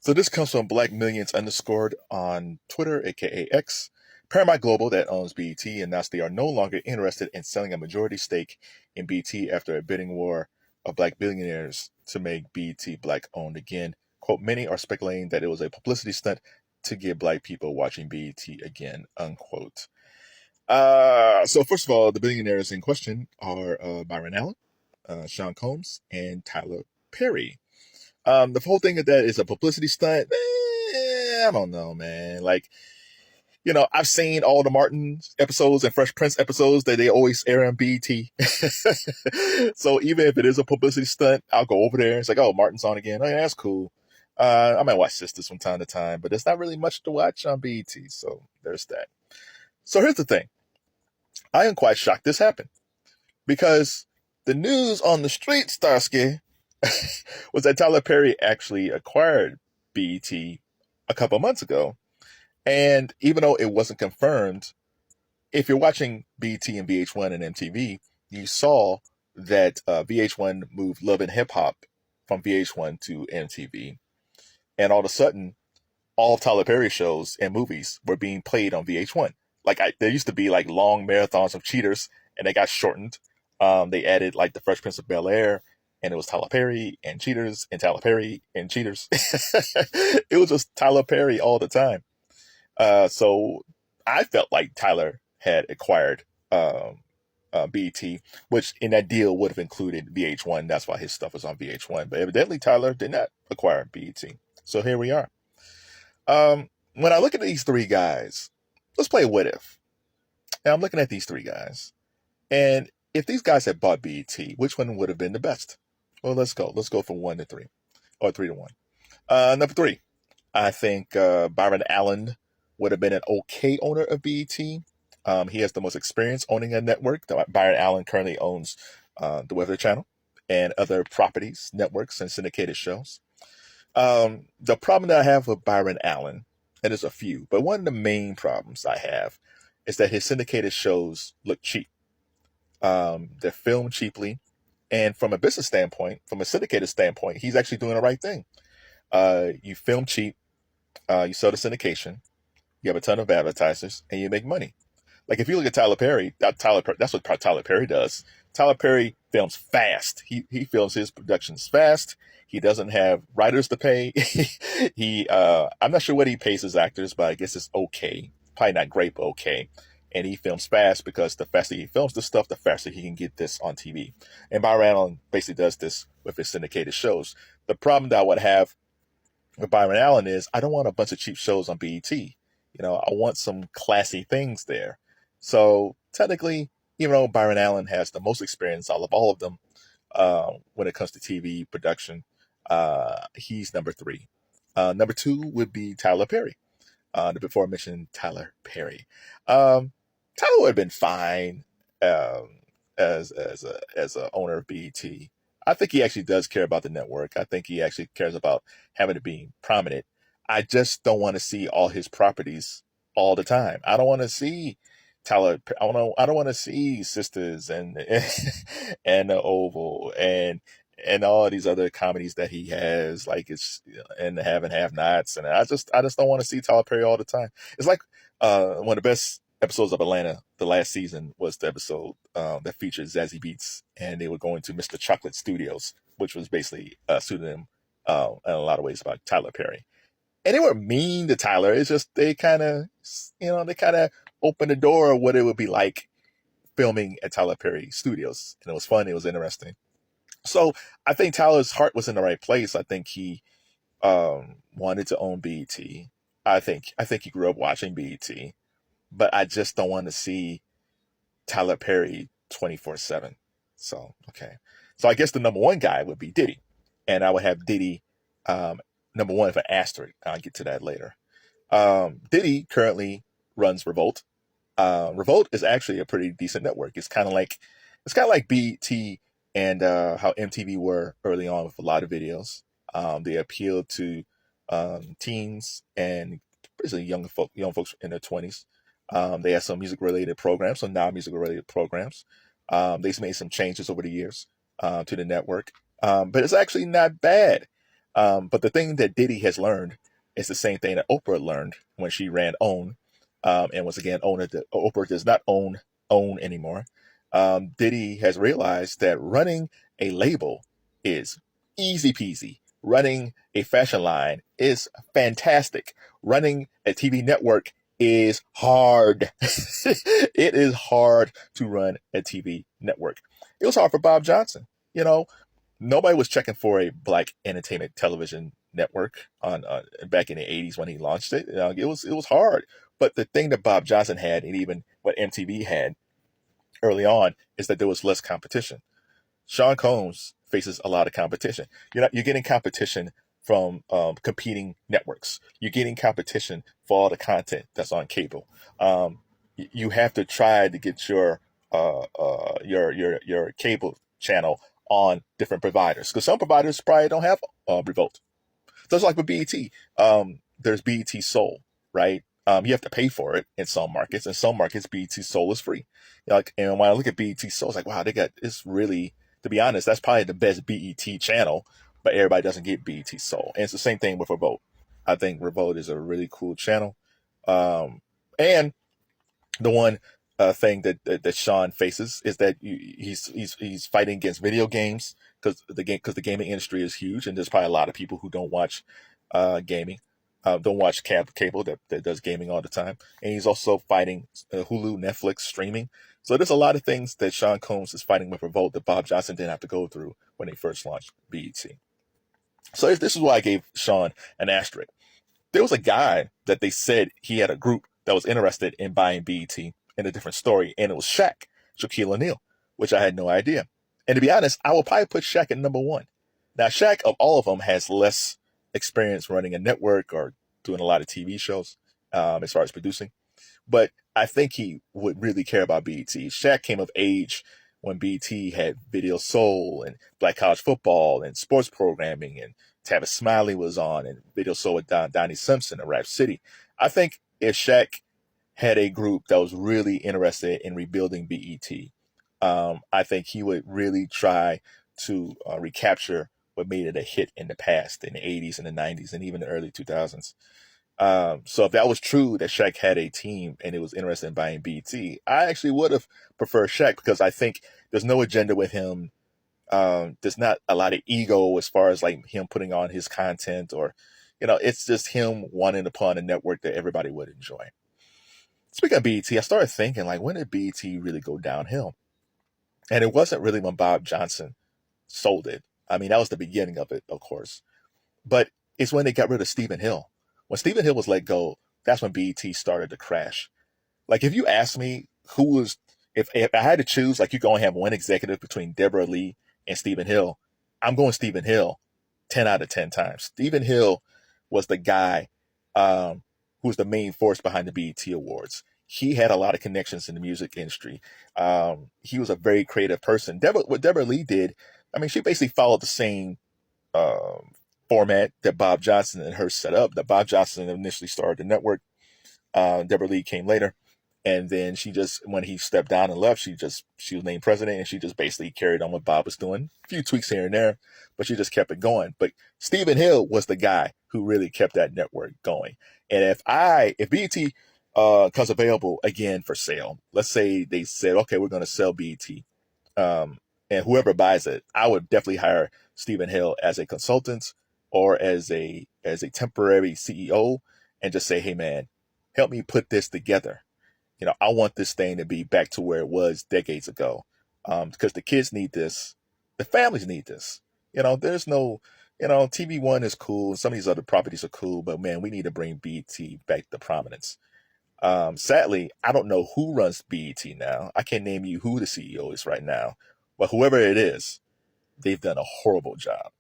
So this comes from Black Millions underscored on Twitter, aka X. Paramount Global, that owns BET, announced they are no longer interested in selling a majority stake in BET after a bidding war of black billionaires to make BET black owned again. Quote, many are speculating that it was a publicity stunt to get black people watching BET again, unquote. So first of all, the billionaires in question are Byron Allen, Sean Combs, and Tyler Perry. The whole thing of that is a publicity stunt. I don't know, man. Like, I've seen all the Martin episodes and Fresh Prince episodes that they always air on BT. So even if it is a publicity stunt, I'll go over there. It's like, oh, Martin's on again. Oh, yeah, that's cool. I might watch Sisters from time to time, but there's not really much to watch on BET. So there's that. So here's the thing. I am quite shocked this happened because the news on the street, Starsky, was that Tyler Perry actually acquired BET a couple months ago. And even though it wasn't confirmed, if you're watching BET and VH1 and MTV, you saw that VH1 moved Love and Hip Hop from VH1 to MTV. And all of a sudden, all of Tyler Perry shows and movies were being played on VH1. There used to be like long marathons of Cheaters, and they got shortened. They added like the Fresh Prince of Bel-Air, and it was Tyler Perry and Cheaters and Tyler Perry and Cheaters. It was just Tyler Perry all the time. So I felt like Tyler had acquired BET, which in that deal would have included VH1. That's why his stuff was on VH1. But evidently Tyler did not acquire BET. So here we are. When I look at these three guys, let's play what if. Now I'm looking at these three guys. And if these guys had bought BET, which one would have been the best? Well, let's go. Let's go from 1 to 3 or 3 to 1. Number 3, I think Byron Allen would have been an okay owner of BET. He has the most experience owning a network. Byron Allen currently owns the Weather Channel and other properties, networks, and syndicated shows. The problem that I have with Byron Allen, and there's a few, but one of the main problems I have is that his syndicated shows look cheap. They're filmed cheaply. And from a business standpoint, from a syndicated standpoint, he's actually doing the right thing. You film cheap, you sell the syndication, you have a ton of advertisers, and you make money. Like if you look at Tyler Perry, that's what Tyler Perry does. Tyler Perry films fast. He films his productions fast. He doesn't have writers to pay. I'm not sure what he pays his actors, but I guess it's okay. Probably not great, but okay. And he films fast because the faster he films the stuff, the faster he can get this on TV. And Byron Allen basically does this with his syndicated shows. The problem that I would have with Byron Allen is I don't want a bunch of cheap shows on BET. I want some classy things there. So technically, even though Byron Allen has the most experience out of all of them when it comes to TV production, he's number 3. Number 2 would be Tyler Perry. The before mentioned Tyler Perry. Tyler would have been fine as a owner of BET. I think he actually does care about the network. I think he actually cares about having it being prominent. I just don't want to see all his properties all the time. I don't want to see Tyler. I don't want to see Sisters and and the Oval and all of these other comedies that he has, like and the Have and Have Nots. And I just don't want to see Tyler Perry all the time. It's like one of the best episodes of Atlanta, the last season, was the episode that featured Zazie Beetz, and they were going to Mr. Chocolate Studios, which was basically a pseudonym in a lot of ways about Tyler Perry. And they were mean to Tyler. It's just they kind of opened the door of what it would be like filming at Tyler Perry Studios, and it was fun. It was interesting. So I think Tyler's heart was in the right place. I think he wanted to own BET. I think he grew up watching BET, but I just don't want to see Tyler Perry 24/7. So, okay. So I guess the number 1 guy would be Diddy, and I would have Diddy number 1 for asterisk. I'll get to that later. Diddy currently runs Revolt. Revolt is actually a pretty decent network. It's kind of like BET and how MTV were early on with a lot of videos. They appealed to teens and basically young folks in their 20s. They have some music-related programs, some non-music-related programs. They've made some changes over the years to the network, but it's actually not bad. But the thing that Diddy has learned is the same thing that Oprah learned when she ran OWN, and was again owner. Oprah does not own OWN anymore. Diddy has realized that running a label is easy peasy. Running a fashion line is fantastic. Running a TV network is hard. It is hard to run a TV network. It was hard for Bob Johnson. You know, nobody was checking for a black entertainment television network on back in the 80s when he launched it. It was hard. But the thing that Bob Johnson had, and even what MTV had early on, is that there was less competition. Sean Combs faces a lot of competition. You're getting competition from competing networks. You're getting competition for all the content that's on cable. You have to try to get your cable channel on different providers, because some providers probably don't have Revolt. Just like with BET, there's BET Soul, right? You have to pay for it in some markets. In some markets, BET Soul is free. And when I look at BET Soul, it's like, wow, it's really, to be honest, that's probably the best BET channel, but everybody doesn't get BET Soul. And it's the same thing with Revolt. I think Revolt is a really cool channel. And the one thing that Sean faces is that he's fighting against video games, because the gaming industry is huge, and there's probably a lot of people who don't watch gaming, don't watch cable that does gaming all the time, and he's also fighting Hulu, Netflix streaming. So there's a lot of things that Sean Combs is fighting with Revolt that Bob Johnson didn't have to go through when they first launched BET. So this is why I gave Sean an asterisk. There was a guy that they said he had a group that was interested in buying BET in a different story, and it was Shaquille O'Neal, which I had no idea. And to be honest, I will probably put Shaq at number one. Now, Shaq, of all of them, has less experience running a network or doing a lot of TV shows as far as producing. But I think he would really care about BET. Shaq came of age when BET had Video Soul and Black College Football and sports programming, and Tavis Smiley was on, and Video Soul with Donnie Simpson and Rap City. I think if Shaq had a group that was really interested in rebuilding BET, I think he would really try to recapture what made it a hit in the past, in the 80s and the 90s and even the early 2000s. So if that was true, that Shaq had a team and it was interested in buying BET, I actually would have preferred Shaq, because I think there's no agenda with him. There's not a lot of ego as far as like him putting on his content, or, it's just him wanting to put on a network that everybody would enjoy. Speaking of BET, I started thinking, like, when did BET really go downhill? And it wasn't really when Bob Johnson sold it. I mean, that was the beginning of it, of course. But it's when they got rid of Stephen Hill. When Stephen Hill was let go, that's when BET started to crash. Like, if you ask me if I had to choose, like, you can only have one executive between Deborah Lee and Stephen Hill, I'm going Stephen Hill 10 out of 10 times. Stephen Hill was the guy who was the main force behind the BET Awards. He had a lot of connections in the music industry. He was a very creative person. What Deborah Lee did, I mean, she basically followed the same format that Bob Johnson and her set up. That Bob Johnson initially started the network. Deborah Lee came later. And then when he stepped down and left, she was named president, and she just basically carried on what Bob was doing. A few tweaks here and there, but she just kept it going. But Stephen Hill was the guy who really kept that network going. And if BET comes available again for sale, let's say they said, okay, we're going to sell BET, and whoever buys it, I would definitely hire Stephen Hill as a consultant or as a temporary CEO, and just say, hey man, help me put this together. I want this thing to be back to where it was decades ago, because the kids need this, the families need this. There's no, TV One is cool, and some of these other properties are cool, but man, we need to bring BET back to prominence. Sadly, I don't know who runs BET now. I can't name you who the CEO is right now, but whoever it is, they've done a horrible job.